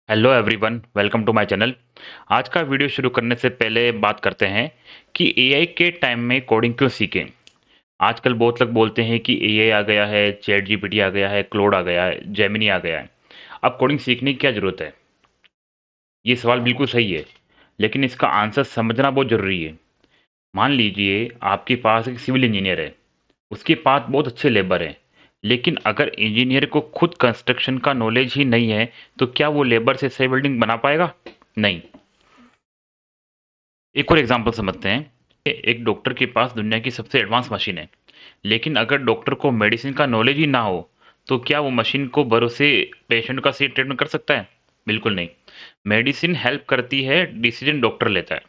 Hello everyone, welcome to my channel. आज का video शुरू करने से पहले बात करते हैं कि एआई के टाइम में कोडिंग क्यों सीखें। आजकल बहुत लोग बोलते हैं कि एआई आ गया है, चैट जीपीटी आ गया है, क्लोड आ गया है, जेमिनी आ गया है। अब कोडिंग सीखने की क्या ज़रूरत है? ये सवाल बिल्कुल सही है, लेकिन इसका आंसर समझना बहुत ज़रूरी है। मान लीजिए आपके पास एक सिविल इंजीनियर है, उसके पास बहुत अच्छे लेबर हैं, लेकिन अगर इंजीनियर को खुद कंस्ट्रक्शन का नॉलेज ही नहीं है, तो क्या वो लेबर से सही बिल्डिंग बना पाएगा? नहीं। एक और एग्जांपल समझते हैं। एक डॉक्टर के पास दुनिया की सबसे एडवांस मशीन है, लेकिन अगर डॉक्टर को मेडिसिन का नॉलेज ही ना हो, तो क्या वो मशीन को भरोसे पेशेंट का सही ट्रीटमेंट कर सकता है? बिल्कुल नहीं। मेडिसिन हेल्प करती है, डिसीजन डॉक्टर लेता है।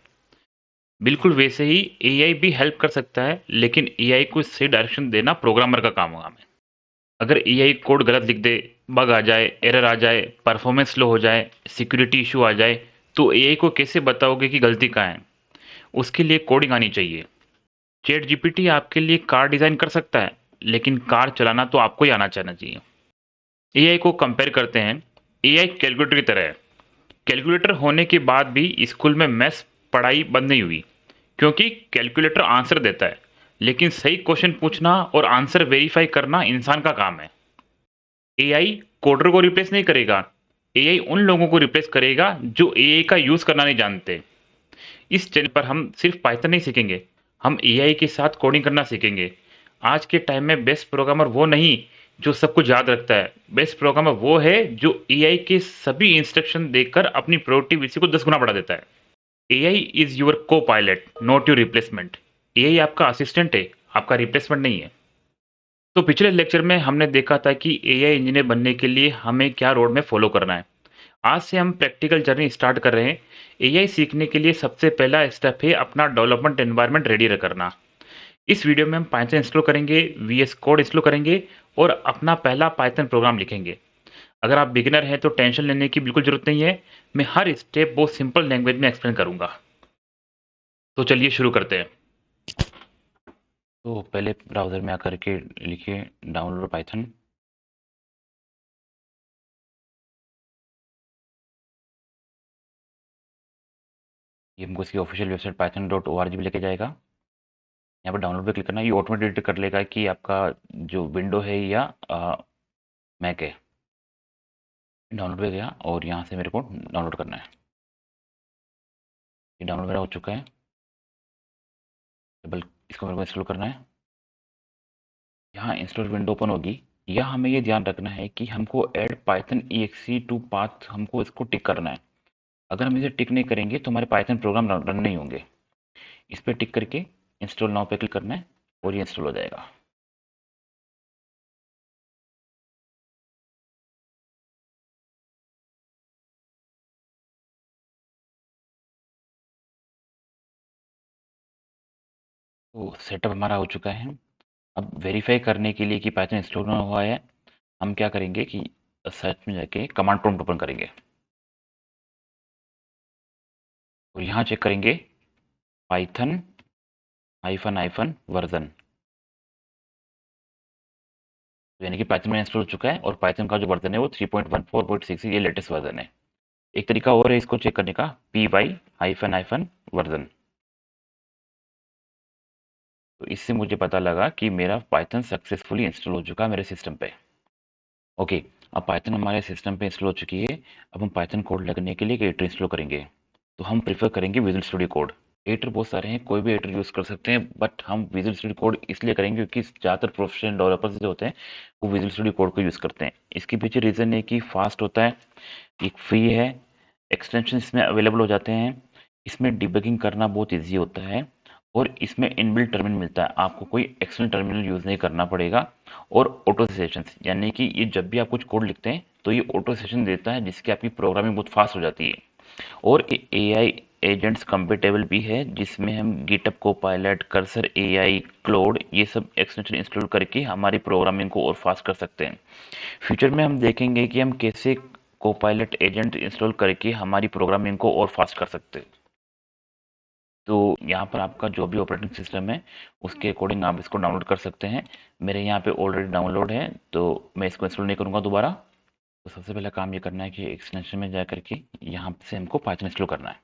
बिल्कुल वैसे ही एआई भी हेल्प कर सकता है, लेकिन एआई को सही डायरेक्शन देना प्रोग्रामर का काम होगा। अगर एआई कोड गलत लिख दे, बग आ जाए, एरर आ जाए, परफॉर्मेंस स्लो हो जाए, सिक्योरिटी इशू आ जाए, तो एआई को कैसे बताओगे कि गलती कहाँ है? उसके लिए कोडिंग आनी चाहिए। चैट जीपीटी आपके लिए कार डिज़ाइन कर सकता है, लेकिन कार चलाना तो आपको ही आना चाहना चाहिए। एआई को कंपेयर करते हैं। एआई कैलकुलेटर की तरह है। कैलकुलेटर होने के बाद भी स्कूल में मैथ्स पढ़ाई बंद नहीं हुई, क्योंकि कैलकुलेटर आंसर देता है, लेकिन सही क्वेश्चन पूछना और आंसर वेरीफाई करना इंसान का काम है। एआई कोडर को रिप्लेस नहीं करेगा। एआई उन लोगों को रिप्लेस करेगा जो एआई का यूज़ करना नहीं जानते। इस चैनल पर हम सिर्फ पाइथन नहीं सीखेंगे, हम एआई के साथ कोडिंग करना सीखेंगे। आज के टाइम में बेस्ट प्रोग्रामर वो नहीं जो सब कुछ याद रखता है। बेस्ट प्रोग्रामर वो है जो एआई के सभी इंस्ट्रक्शन देकर अपनी प्रोडक्टिविटी को 10 गुना बढ़ा देता है। एआई इज योर को pilot, not your replacement. AI आपका असिस्टेंट है, आपका रिप्लेसमेंट नहीं है। तो पिछले लेक्चर में हमने देखा था कि एआई इंजीनियर बनने के लिए हमें क्या रोड में फॉलो करना है। आज से हम प्रैक्टिकल जर्नी स्टार्ट कर रहे हैं। एआई सीखने के लिए सबसे पहला स्टेप है अपना डेवलपमेंट एनवायरनमेंट रेडी करना। इस वीडियो में हम पाइथन इंस्टॉल करेंगे, वीएस कोड इंस्टॉल करेंगे और अपना पहला पाइथन प्रोग्राम लिखेंगे। अगर आप बिगिनर हैं तो टेंशन लेने की बिल्कुल ज़रूरत नहीं है। मैं हर स्टेप बहुत सिंपल लैंग्वेज में एक्सप्लेन करूंगा। तो चलिए शुरू करते हैं। तो पहले ब्राउज़र में आकर के लिखिए डाउनलोड पाइथन। ये हमको इसकी ऑफिशियल वेबसाइट python.org भी लेके जाएगा। यहाँ पर डाउनलोड पे क्लिक करना है, ये ऑटोमेटिक डिटेक्ट कर लेगा कि आपका जो विंडो है या मैक है। डाउनलोड पे गया और यहाँ से मेरे को डाउनलोड करना है। ये डाउनलोड मेरा हो चुका है। केवल इसको मेरे को इंस्टॉल करना है। यहाँ इंस्टॉल विंडो ओपन होगी। यहाँ हमें ये ध्यान रखना है कि हमको add Python exe to path, हमको इसको टिक करना है। अगर हम इसे टिक नहीं करेंगे तो हमारे पाइथन प्रोग्राम रन नहीं होंगे। इस पर टिक करके इंस्टॉल नाउ पे क्लिक करना है और ये इंस्टॉल हो जाएगा। तो सेटअप हमारा हो चुका है। अब वेरीफाई करने के लिए कि पाइथन इंस्टॉल ना हुआ है, हम क्या करेंगे कि सर्च में जाके कमांड प्रॉम्प्ट ओपन करेंगे और यहाँ चेक करेंगे पाइथन हाइफन हाइफन वर्जन। यानी कि पाइथन में इंस्टॉल हो चुका है और पाइथन का जो वर्जन है वो 3.14.6 ये लेटेस्ट वर्जन है। एक तरीका और है इसको चेक करने का, P Y hyphen hyphen version. तो इससे मुझे पता लगा कि मेरा पाइथन सक्सेसफुली इंस्टॉल हो चुका है मेरे सिस्टम पे। ओके, अब पाइथन हमारे सिस्टम पे इंस्टॉल हो चुकी है। अब हम पाइथन कोड लगने के लिए एडिटर इंस्टॉल करेंगे। तो हम प्रेफर करेंगे विजुअल स्टूडियो कोड। एडिटर बहुत सारे हैं, कोई भी एडिटर यूज़ कर सकते हैं, बट हम विजुअल स्टूडियो कोड इसलिए करेंगे क्योंकि ज़्यादातर प्रोफेशनल डेवलपर्स जो होते हैं वो विजुअल स्टूडियो कोड को यूज़ करते हैं। इसके पीछे रीज़न है कि फास्ट होता है, एक फ्री है, एक्सटेंशन इसमें अवेलेबल हो जाते हैं, इसमें डिबगिंग करना बहुत ईजी होता है और इसमें इनबिल्ट टर्मिनल मिलता है, आपको कोई एक्सटर्नल टर्मिनल यूज़ नहीं करना पड़ेगा। और ऑटो सेशन, यानी कि ये जब भी आप कुछ कोड लिखते हैं तो ये ऑटो सेशन देता है जिसकी आपकी प्रोग्रामिंग बहुत फास्ट हो जाती है। और एआई एजेंट्स कंपेटेबल भी है, जिसमें हम गिटअप कोपायलट, कर्सर एआई, क्लोड ये सब एक्सटेंशन इंस्टॉल करके हमारी प्रोग्रामिंग को और फास्ट कर सकते हैं। फ्यूचर में हम देखेंगे कि हम कैसे कोपायलट एजेंट इंस्टॉल करके हमारी प्रोग्रामिंग को और फास्ट कर सकते हैं। तो यहाँ पर आपका जो भी ऑपरेटिंग सिस्टम है उसके अकॉर्डिंग आप इसको डाउनलोड कर सकते हैं। मेरे यहाँ पे ऑलरेडी डाउनलोड है तो मैं इसको इंस्टॉल नहीं करूँगा दोबारा। तो सबसे पहला काम ये करना है कि एक्सटेंशन में जा करके यहाँ से हमको पाइथन इंस्टॉल करना है।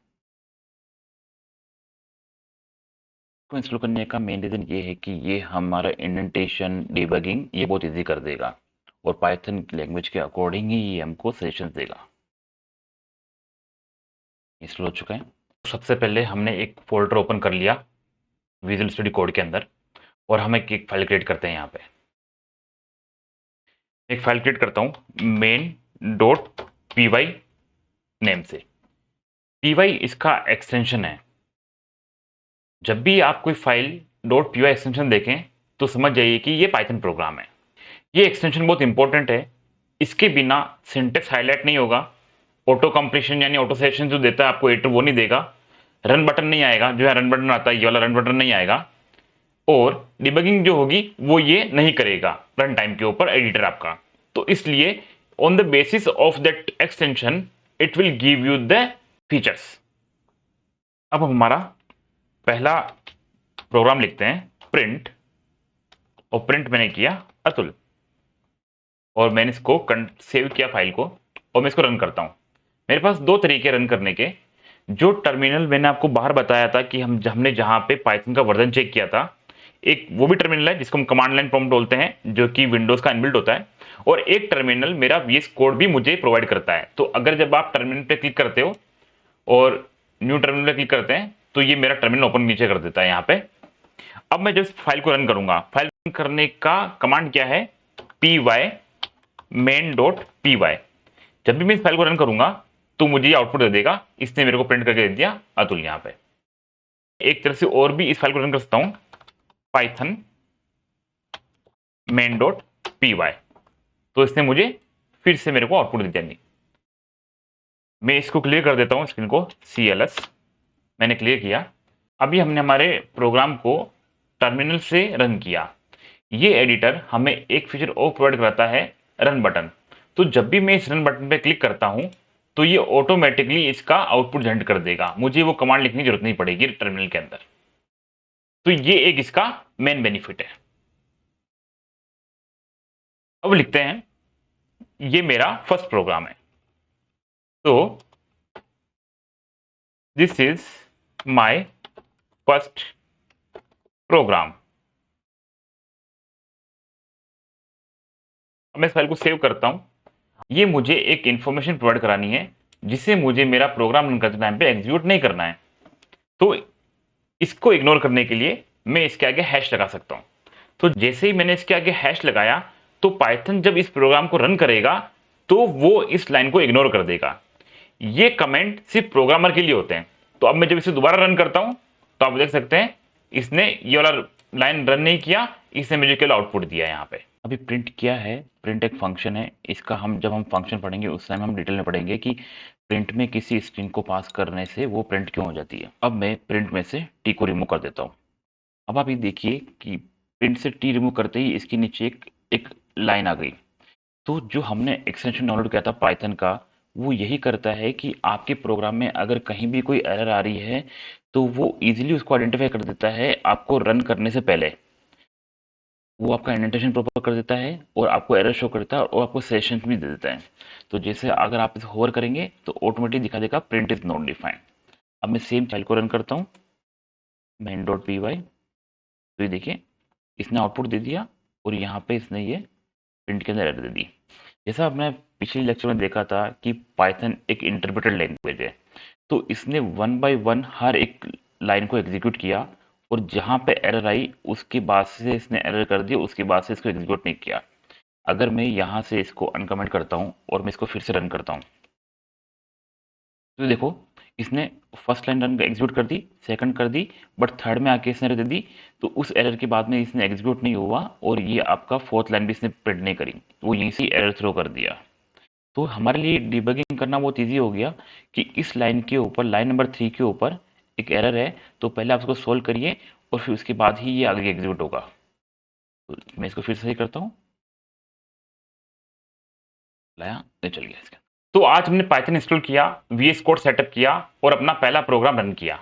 को इंस्टॉल करने का मेन रीज़न ये है कि ये हमारा इंडेंटेशन डिबगिंग ये बहुत इजी कर देगा और पाइथन लैंग्वेज के अकॉर्डिंग ही ये हमको सजेशंस देगा। इंस्टॉल हो चुका है। सबसे पहले हमने एक फोल्डर ओपन कर लिया विजुअल स्टूडियो कोड के अंदर और हम एक फाइल क्रिएट करते हैं। यहाँ पे एक फाइल क्रिएट करता हूँ main.py नेम से। py इसका एक्सटेंशन है। जब भी आप कोई फाइल .py एक्सटेंशन देखें तो समझ जाइए कि ये पाइथन प्रोग्राम है। ये एक्सटेंशन बहुत इंपॉर्टेंट है। इसके बिना सिंटेक्स हाईलाइट नहीं होगा। ऑटो कंप्लीशन यानी ऑटो सेशन जो देता है आपको एडिटर वो नहीं देगा। रन बटन नहीं आएगा, जो है रन बटन आता है ये वाला रन बटन नहीं आएगा। और डिबगिंग जो होगी वो ये नहीं करेगा रन टाइम के ऊपर एडिटर आपका। तो इसलिए on the basis of that extension it will give you the features. अब हमारा पहला प्रोग्राम लिखते हैं प्रिंट, और प्रिंट मैंने किया अतुल, और मैंने इसको सेव किया फाइल को, और मैं इसको रन करता हूं। मेरे पास दो तरीके रन करने के। जो टर्मिनल मैंने आपको बाहर बताया था कि हमने जहां पे पाइथन का वर्जन चेक किया था, एक वो भी टर्मिनल है जिसको हम कमांड लाइन प्रॉम्प्ट बोलते हैं, जो कि विंडोज का इनबिल्ट होता है। और एक टर्मिनल मेरा वीएस कोड भी मुझे प्रोवाइड करता है। तो अगर जब आप टर्मिनल पे क्लिक करते हो और न्यू टर्मिनल पे क्लिक करते हैं तो ये मेरा टर्मिनल ओपन नीचे कर देता है यहाँ पे। अब मैं जब फाइल को रन करूंगा, फाइल रन करने का कमांड क्या है, py main.py। जब भी मैं इस फाइल को रन करूंगा तो मुझे ये आउटपुट दे देगा। इसने मेरे को प्रिंट करके दे दिया अतुल। यहाँ पे एक तरह से और भी इस फाइल को रन कर सकता हूं, पाइथन main.py, तो इसने मुझे फिर से मेरे को आउटपुट दे दिया। नहीं, मैं इसको क्लियर कर देता हूं स्क्रीन को, cls मैंने क्लियर किया। अभी हमने हमारे प्रोग्राम को टर्मिनल से रन किया। ये एडिटर हमें एक फीचर और प्रोवाइड कराता है, रन बटन। तो जब भी मैं इस रन बटन पे क्लिक करता हूं तो ये ऑटोमेटिकली इसका आउटपुट जनरेट कर देगा। मुझे वो कमांड लिखने की जरूरत नहीं पड़ेगी टर्मिनल के अंदर। तो ये एक इसका मेन बेनिफिट है। अब लिखते हैं, ये मेरा फर्स्ट प्रोग्राम है। तो this is my first program. मैं इस फाइल को सेव करता हूं। ये मुझे एक इंफॉर्मेशन प्रोवाइड करानी है जिसे मुझे मेरा प्रोग्राम रन करते टाइम पे एग्जीक्यूट नहीं करना है। तो इसको इग्नोर करने के लिए मैं इसके आगे हैश लगा सकता हूं। तो जैसे ही मैंने इसके आगे हैश लगाया तो पाइथन जब इस प्रोग्राम को रन करेगा तो वो इस लाइन को इग्नोर कर देगा। ये कमेंट सिर्फ प्रोग्रामर के लिए होते हैं। तो अब मैं जब इसे दोबारा रन करता हूं तो आप देख सकते हैं इसने ये वाला लाइन रन नहीं किया, इसने मुझे केवल आउटपुट दिया यहाँ पे। अभी प्रिंट किया है। प्रिंट एक फंक्शन है। इसका हम जब हम फंक्शन पढ़ेंगे उस टाइम हम डिटेल में पढ़ेंगे कि प्रिंट में किसी स्ट्रिंग को पास करने से वो प्रिंट क्यों हो जाती है। अब मैं प्रिंट में से टी को रिमूव कर देता हूँ। अब आप ये देखिए कि प्रिंट से टी रिमूव करते ही इसके नीचे एक लाइन आ गई। तो जो हमने एक्सटेंशन डाउनलोड किया था पाइथन का, वो यही करता है कि आपके प्रोग्राम में अगर कहीं भी कोई एरर आ रही है तो वो इजीली उसको आइडेंटिफाई कर देता है आपको रन करने से पहले। वो आपका इंडेंटेशन प्रॉपर कर देता है और आपको एरर शो करता है और आपको सेशन भी दे देता है। तो जैसे अगर आप इसे होवर करेंगे तो ऑटोमेटिक दिखा देगा प्रिंट इज नॉट डिफाइंड। अब मैं सेम फाइल को रन करता हूँ main.py। तो ये देखिए इसने आउटपुट दे दिया और यहाँ पे इसने ये प्रिंट के अंदर एरर दे दी। जैसा आपने पिछले लेक्चर में देखा था कि पाइथन एक इंटरप्रेटेड लैंग्वेज है, तो इसने वन बाय वन हर एक लाइन को एग्जीक्यूट किया और जहां पे एरर आई उसके बाद से इसने एरर कर दिया, उसके बाद से इसको एग्जीक्यूट नहीं किया। अगर मैं यहाँ से इसको अनकमेंट करता हूँ और मैं इसको फिर से रन करता हूँ तो देखो इसने फर्स्ट लाइन रन एग्जीक्यूट कर दी, सेकंड कर दी, बट थर्ड में आके इसने एरर दे दी। तो उस एरर के बाद में इसने एग्जीक्यूट नहीं हुआ और ये आपका फोर्थ लाइन भी इसने प्रिंट नहीं करी, वो यहीं से एरर थ्रो कर दिया। तो हमारे लिए डिबगिंग करना बहुत ईजी हो गया कि इस लाइन के ऊपर, लाइन नंबर 3 के ऊपर एक एरर है, तो पहले आप उसको सोल्व करिए और फिर उसके बाद ही ये आगे एग्जीक्यूट होगा। तो मैं इसको फिर से ही करता हूँ, लाया ये चल गया इसका। तो आज हमने पाइथन इंस्टॉल किया, वीएस कोड सेटअप किया और अपना पहला प्रोग्राम रन किया।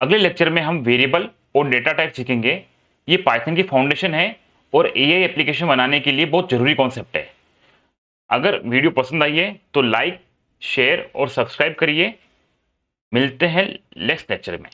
अगले लेक्चर में हम वेरिएबल और डेटा टाइप सीखेंगे। ये पाइथन की फाउंडेशन है और एआई एप्लीकेशन बनाने के लिए बहुत जरूरी कॉन्सेप्ट है। अगर वीडियो पसंद आई है तो लाइक, शेयर और सब्सक्राइब करिए। मिलते हैं नेक्स्ट लेक्चर में।